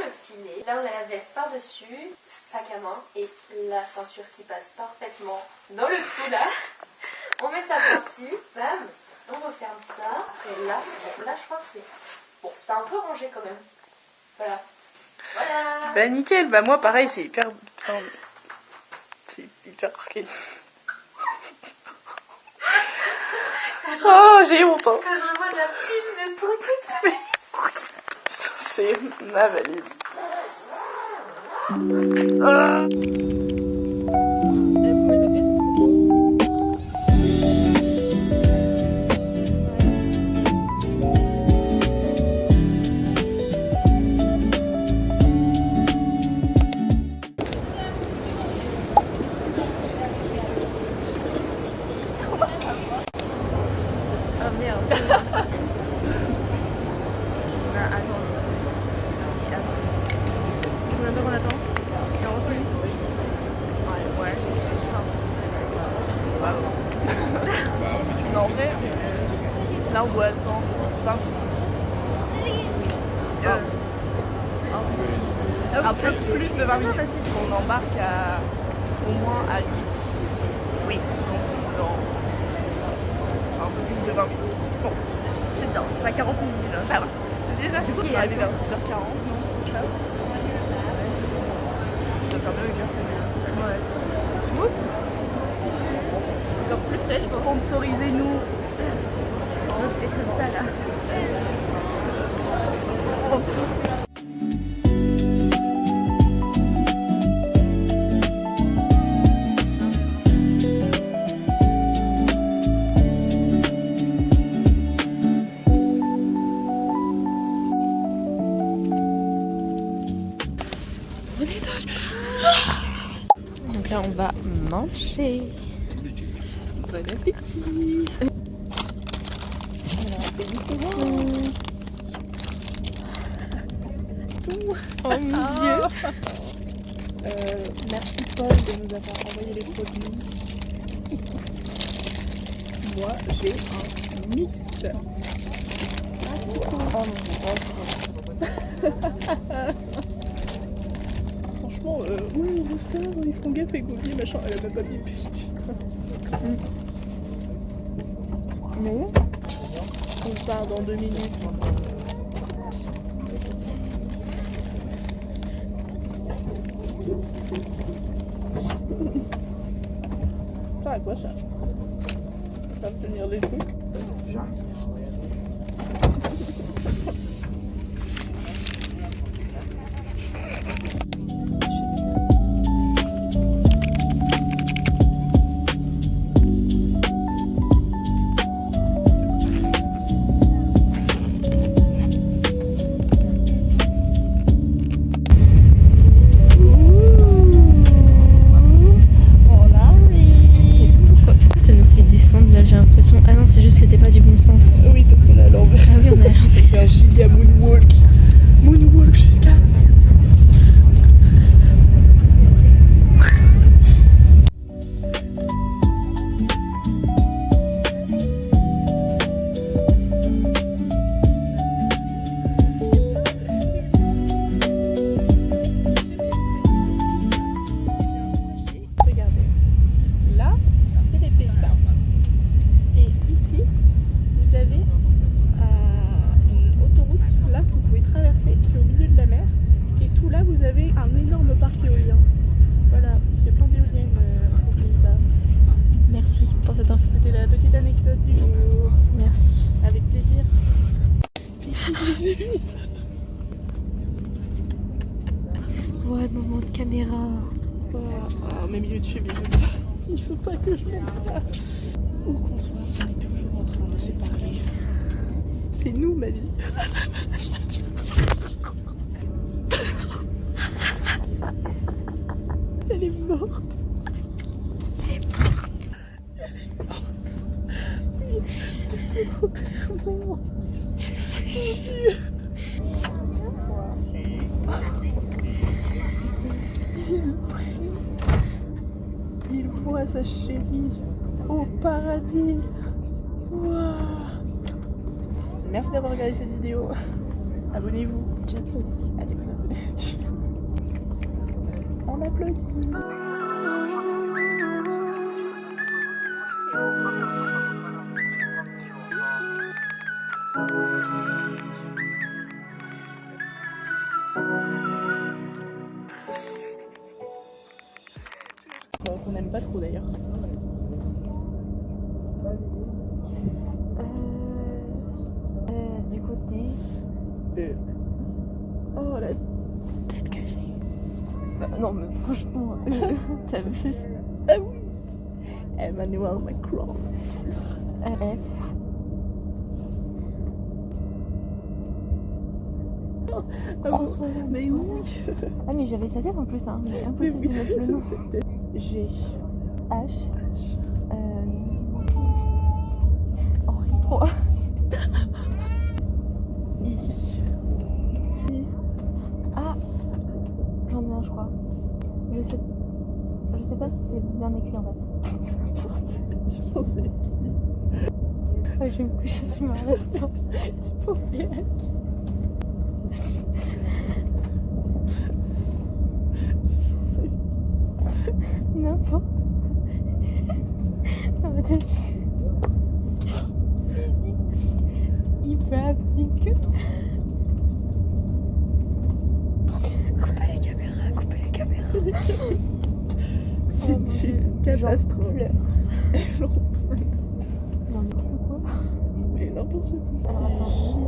le filet. Là, on a la veste par-dessus, sac à main et la ceinture qui passe parfaitement dans le trou là. On met ça par-dessus, bam, on referme ça. Après là, bon, là je crois que c'est... Bon, c'est un peu rangé quand même. Voilà. Voilà. Bah nickel, bah moi pareil, c'est hyper... Enfin, c'est hyper organisé. Oh, j'ai honte hein. Quand je revois la pile de trucs que tu as. C'est ma valise. Ah. Non, en vrai, là on doit attendre 20 un peu plus de 20 minutes parce qu'on embarque à, au moins à 8. Oui. Donc dans un peu plus de 20 minutes. Bon, c'est bien, c'est pas 40 minutes déjà. Ça va. C'est déjà cool d'arriver vers 10h40, non? Ça doit faire mieux une heure. Ouais. Encore plus, sponsorisez-nous. Oh, tu fais comme ça là. Oh. Donc là on va manger. Bon appétit. Oh mon Dieu. Merci Paul de nous avoir envoyé les produits. Moi j'ai un mix. Oh franchement, ouais, le star, ils font gaffe et Gauthier, machin, elle a même pas mis petit. Mais on part dans 2 minutes. Ça à quoi ça? Ça va tenir les trucs. Oui, parce qu'on est à l'envers. Ah oui, on est à l'envers. On fait un giga moonwalk. Moonwalk jusqu'à... Regardez, là, c'est les Pays-Bas. Et ici, vous avez une autoroute là que vous pouvez traverser, c'est au milieu de la mer. Et tout là, vous avez un énorme parc éolien. Voilà, il y a plein d'éoliennes aux Pays-Bas. Merci pour cette info. C'était la petite anecdote du jour. Merci. Avec plaisir. 18. Ouais, moment de caméra. Ah, même YouTube, il faut pas que je monte ça. Où qu'on soit, on est toujours en train de se parler. C'est nous, ma vie. Elle est morte. Elle est morte. Oui, c'est l'enterrement. Mon Dieu. Il voit sa chérie au paradis. Wow. Merci d'avoir regardé cette vidéo. Abonnez-vous. J'applaudis. Allez, vous applaudissez. On applaudit. Qu'on n'aime pas trop d'ailleurs. Du côté. Oh la tête que j'ai. Non mais franchement, t'abuses. Ah oui. Emmanuel Macron. F. François. Mais oui. Ah mais j'avais sa tête en plus, hein. Mais impossible de mettre le nom. G. H. Henri III. I. Ah, j'en ai un, je crois. Je sais pas si c'est bien écrit en fait. Tu pensais à qui? Ouais, je vais me coucher, je m'arrête. Tu pensais à qui? N'importe. Non mais t'as il peut appeler que. Coupez les caméras. C'est une catastrophe. Non, n'importe quoi. Mais n'importe quoi. Alors attends. J.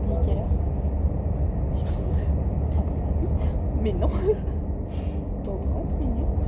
Il est quelle heure? 32. Ça passe pas vite. Mais non. Dans 30 minutes.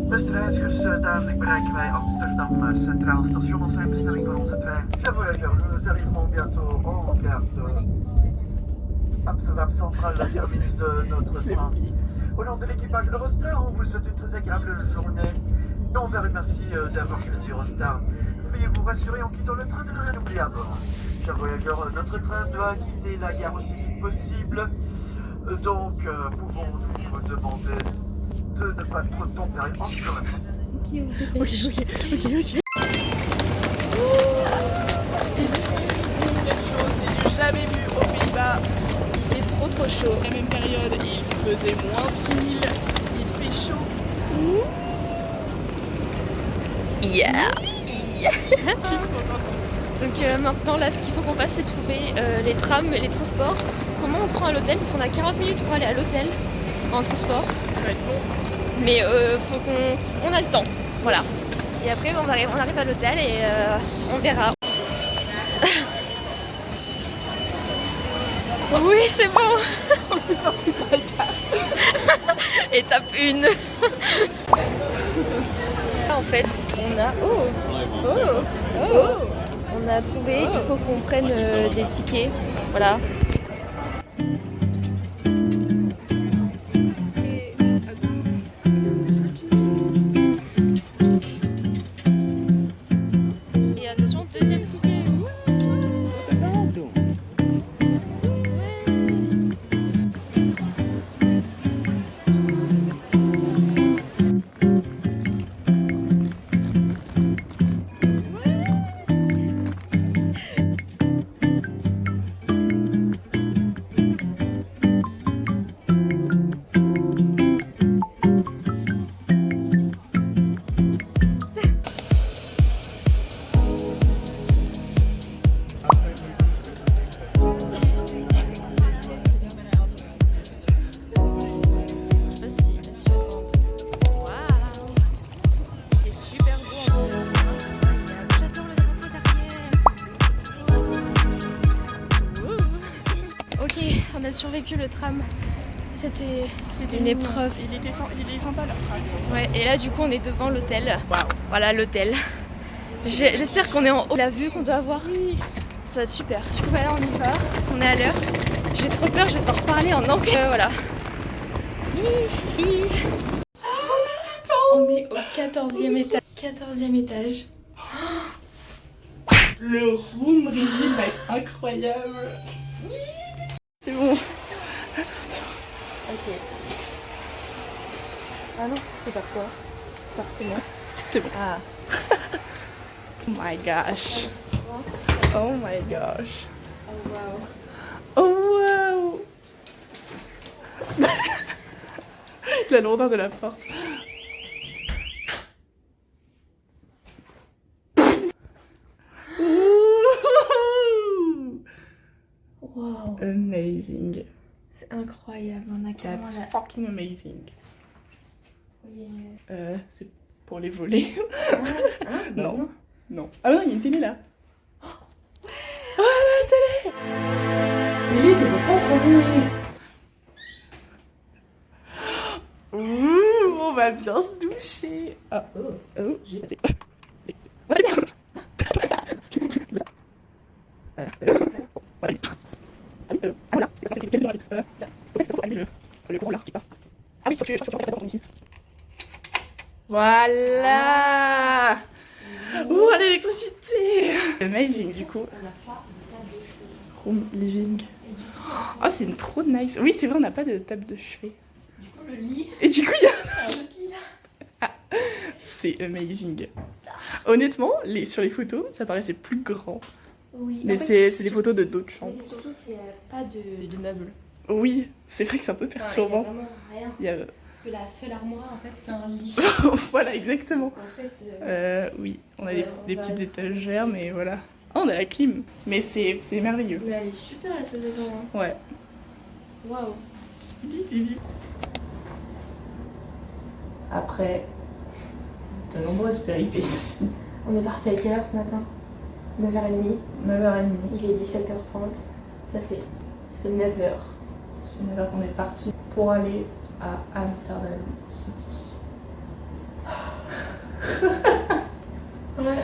Beste reizigers, dadelijk bereiken wij Amsterdam Centraal Station als eindbestemming van onze trein. Chers voyageurs, nous arrivons bientôt en gare de Amsterdam Central, la terminus de notre train. Au nom de l'équipage Eurostar, on vous souhaite une très agréable journée. Et on vous remercie d'avoir choisi Eurostar. Veuillez vous rassurer en quittant le train de ne rien oublier à bord. Chers voyageurs, notre train doit quitter la gare aussi vite possible. Donc, pouvons-nous vous demander de ne pas trop tempérer en kilomètres. Ok. Il fait chaud, c'est du jamais vu aux Pays-Bas. Il est trop chaud. À la même période, il faisait moins 6000. Il fait chaud. Yeah. Donc maintenant là ce qu'il faut qu'on fasse c'est trouver les trams et les transports. Comment on se rend à l'hôtel parce qu'on a 40 minutes pour aller à l'hôtel en transport. Ça va être bon. Mais faut qu'on a le temps. Voilà. Et après on arrive à l'hôtel et on verra. Oui c'est bon. On est sorti de la gare. Étape 1. En fait on a... On a trouvé, il faut qu'on prenne des tickets. Voilà. Et attention, deuxième ticket. On a survécu le tram. C'était une épreuve. Il est sympa leur tram. Ouais, et là du coup on est devant l'hôtel. Waouh. Voilà l'hôtel. J'espère qu'on est en haut. La vue qu'on doit avoir, ça va être super. Du coup bah là on y va, on est à l'heure. J'ai trop peur, je vais devoir parler en anglais. Voilà. On est au 14e étage. 14e étage. Le room reveal va être incroyable. C'est bon. Attention. Ok. Ah non, c'est par quoi? Par comment? C'est bon. Ah. Oh my gosh. Oh my gosh. Oh wow. Oh wow. La lourdeur de la porte. Wow. Amazing. C'est incroyable, on a carrément That's la... fucking amazing. Oui, C'est pour les voler. bah Non. Non. Ah non, il y a une télé là. Oh la télé. Télé ne veut pas s'ennuyer. Ouh, on va bien se doucher. Ah, oh, voilà. Oh, l'électricité. Amazing du coup. Room, living. Oh, c'est une trop nice. Oui, c'est vrai, on n'a pas de table de chevet. Du coup, le lit... Et du coup, il y a... un autre lit là. C'est amazing. Honnêtement, sur les photos, ça paraissait plus grand. Oui. Mais en fait, c'est des photos de d'autres mais chambres. c'est surtout qu'il n'y a pas de meubles. Oui, c'est vrai que c'est un peu Enfin, il y a perturbant. vraiment rien. Il y a... Parce que la seule armoire, en fait, c'est un lit. Voilà, exactement. Donc, en fait... Oui, on a Ouais, des on va petites être- étagères, mais voilà. Ah, on a la clim. Mais c'est merveilleux. Mais elle est super, la salle de bain. Hein. Ouais. Waouh. Après de nombreuses péripéties. On est parti à quelle heure ce matin? 9h30. 9h30. Il est 17h30. Ça fait 9h. Ça fait 9h qu'on est parti pour aller à Amsterdam City. Ouais.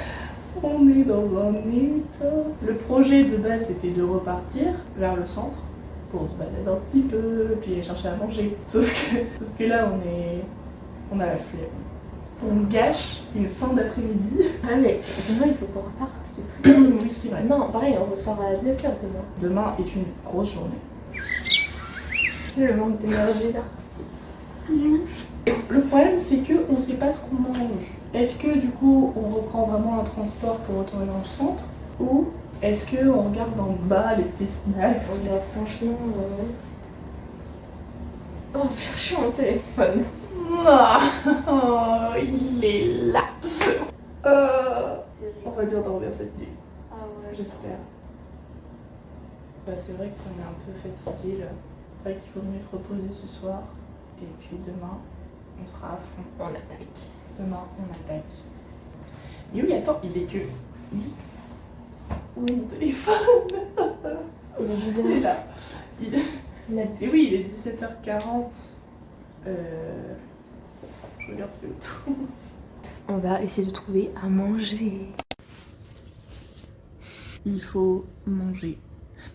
On est dans un état. Le projet de base c'était de repartir vers le centre pour se balader un petit peu, puis aller chercher à manger. Sauf que là on a la flemme. On gâche une fin d'après-midi. Ah mais demain il faut qu'on reparte. Oui, c'est vrai. Demain, pareil, on ressort à 9h demain. Demain est une grosse journée. Le manque d'énergie là. Le problème c'est que on sait pas ce qu'on mange. Est-ce que du coup on reprend vraiment un transport pour retourner dans le centre, ou est-ce que on regarde en bas les petits snacks? Franchement... Oh, chercher mon téléphone. Oh, il est là. On va bien dormir cette nuit, Ah ouais. j'espère. Bah, c'est vrai qu'on est un peu fatigué là. C'est vrai qu'il faut mieux se reposer ce soir. Et puis demain, on sera à fond. On attaque. Demain, on attaque. Et oui, attends, il est que... Où est mon téléphone? Il est là. Et oui, il est 17h40. Je regarde ce qu'il y a autour. On va essayer de trouver à manger. Il faut manger.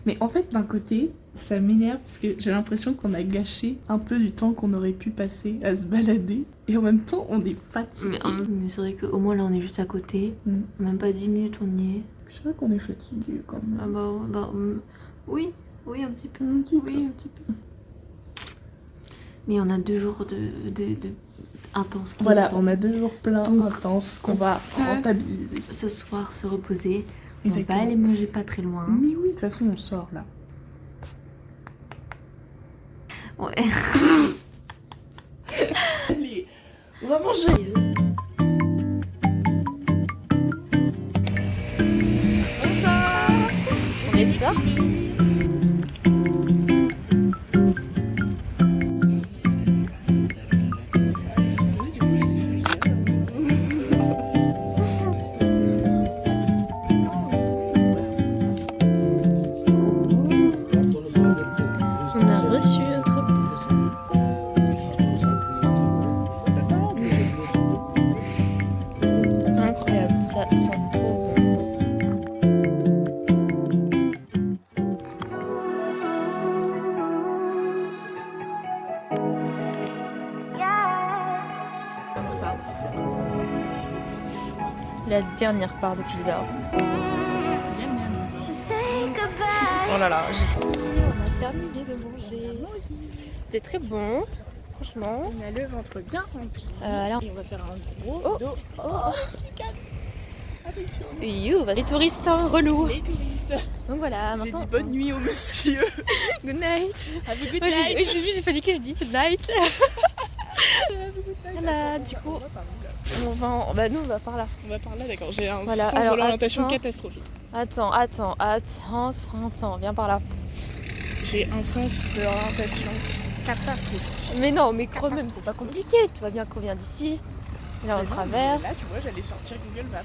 Mais en fait, d'un côté, ça m'énerve parce que j'ai l'impression qu'on a gâché un peu du temps qu'on aurait pu passer à se balader. Et en même temps, on est fatigué. Mais c'est vrai qu'au moins là on est juste à côté. Même pas 10 minutes on y est. C'est vrai qu'on est fatigué quand même. Ah bah oui, un petit peu. Un petit peu. Oui, un petit peu. Mais on a 2 jours de intense. Voilà, on a 2 jours pleins intenses qu'on va rentabiliser. Ce soir se reposer. Exactement. On va aller manger pas très loin. Mais oui, de toute façon, on sort là. Ouais. Allez, on va manger. Bonsoir. On est sortis. On a reçu notre incroyable, ça sent trop bon. La dernière part de pizza. Oh là là, j'ai trop. On a terminé de manger. C'était très bon, franchement. On a le ventre bien rempli. Alors, Et on va faire un gros dos. les touristes relous. Les touristes. Donc voilà, J'ai maintenant. dit bonne nuit au monsieur. Good night. Have a good Moi, night. au début, j'ai paniqué, je dis good night. Voilà, du coup, bah nous on va par là. On va par là, d'accord. J'ai un Voilà, sens alors, de l'orientation attends. catastrophique. Attends, viens par là. J'ai un sens de l'orientation catastrophique. Mais non, mais quand même, c'est pas compliqué. Tu vois bien qu'on vient d'ici. Et là, on Mais non, traverse. mais là, tu vois, j'allais sortir Google Maps.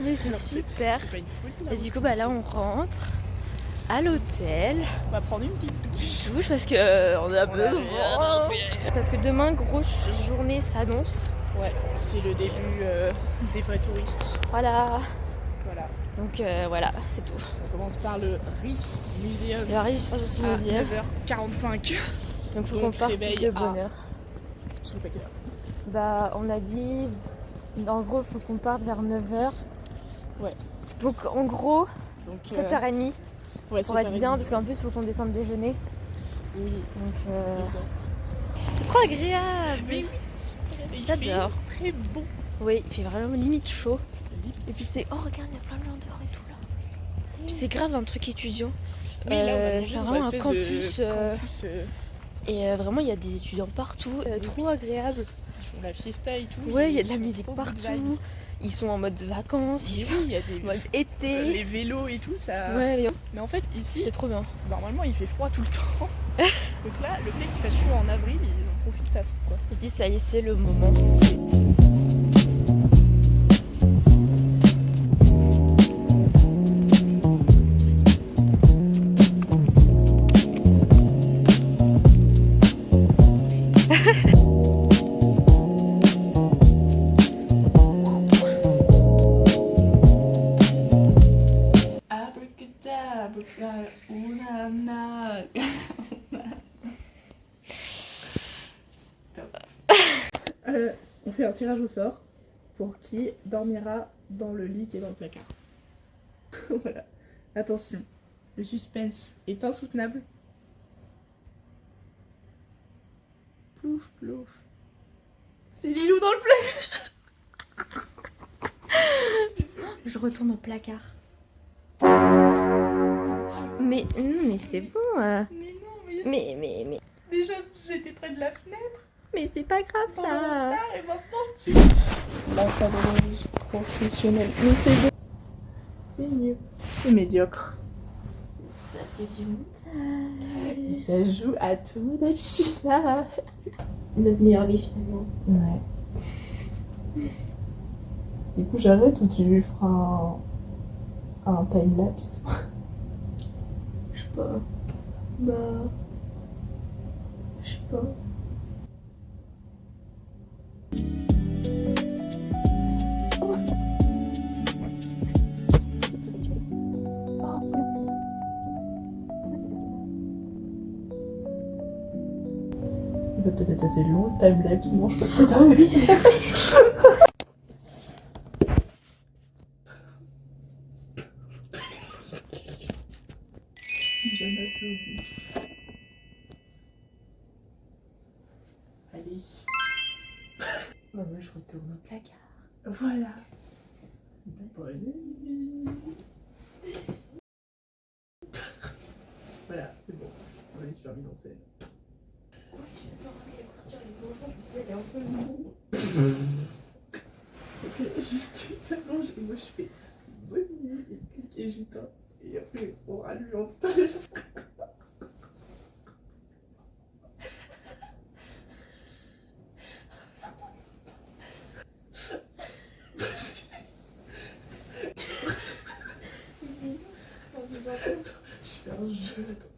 Mais c'est Alors, super. C'est pas une folie là. Et du coup, bah là, on rentre à l'hôtel. On va prendre une petite Petite douche parce que on a besoin. Parce que demain, grosse journée s'annonce. Ouais, c'est le début des vrais touristes. Voilà. Voilà. Donc voilà, c'est tout. On commence par le Rijksmuseum Le riche, je suis à museum. 9h45. Donc faut Donc, qu'on parte réveil de à- bonne heure. Je sais pas quelle heure. Bah on a dit, en gros faut qu'on parte vers 9h. Ouais. Donc en gros, Donc, 7h30 ouais, pour être 7h30. bien, parce qu'en plus faut qu'on descende déjeuner. Oui, Donc exact. c'est trop agréable. Mais oui, c'est super. Et il J'adore. fait très bon. Oui, il fait vraiment limite chaud. Et puis c'est, oh regarde, il y a plein de gens dehors et tout là. Puis c'est grave un truc étudiant. Oui, là, on a mangé c'est dans vraiment un espèce campus. de campus, Et vraiment il y a des étudiants partout. Trop agréable. ils font la fiesta et tout. Ouais, il y a de Ils la sont musique trop good partout. vibes. Ils sont en mode vacances, Mais ils sont oui, il y a des en mode été. les vélos et tout ça. Ouais, mais Mais en fait, ici, c'est trop bien. normalement, il fait froid tout le temps. Donc là, le fait qu'il fasse chaud en avril, ils en profitent à fond, quoi. Je dis ça y est, c'est le moment. Abracadabra, unana. On fait un tirage au sort pour qui dormira dans le lit qui est dans le placard. Voilà. Attention, le suspense est insoutenable. Plouf, plouf. C'est Lilou dans le placard. Je retourne au placard. Mais non, mais c'est bon. Mais non, Mais déjà j'étais près de la fenêtre c'est pas grave pendant ça. l'instar et maintenant je suis l'encadrage professionnel. Mais c'est bon. C'est mieux. C'est médiocre. Ça fait du montage. Et ça joue à Tomodachi-là. Notre meilleure vie finalement. Ouais. Du coup j'arrête ou tu lui feras un time-lapse? Je sais pas. Bah. Je sais pas. Il va peut-être être assez long le time-lapse, non je peux peut-être arrêter. Je m'applaudisse. Allez. Bah moi je retourne au placard. Voilà. Bonne nuit. Voilà, c'est bon. On est super mise en scène. Ok, juste il s'allonge et moi je fais bonne nuit et clique et j'éteins. Et après on rallume en temps le son. Je fais un jeu, attends.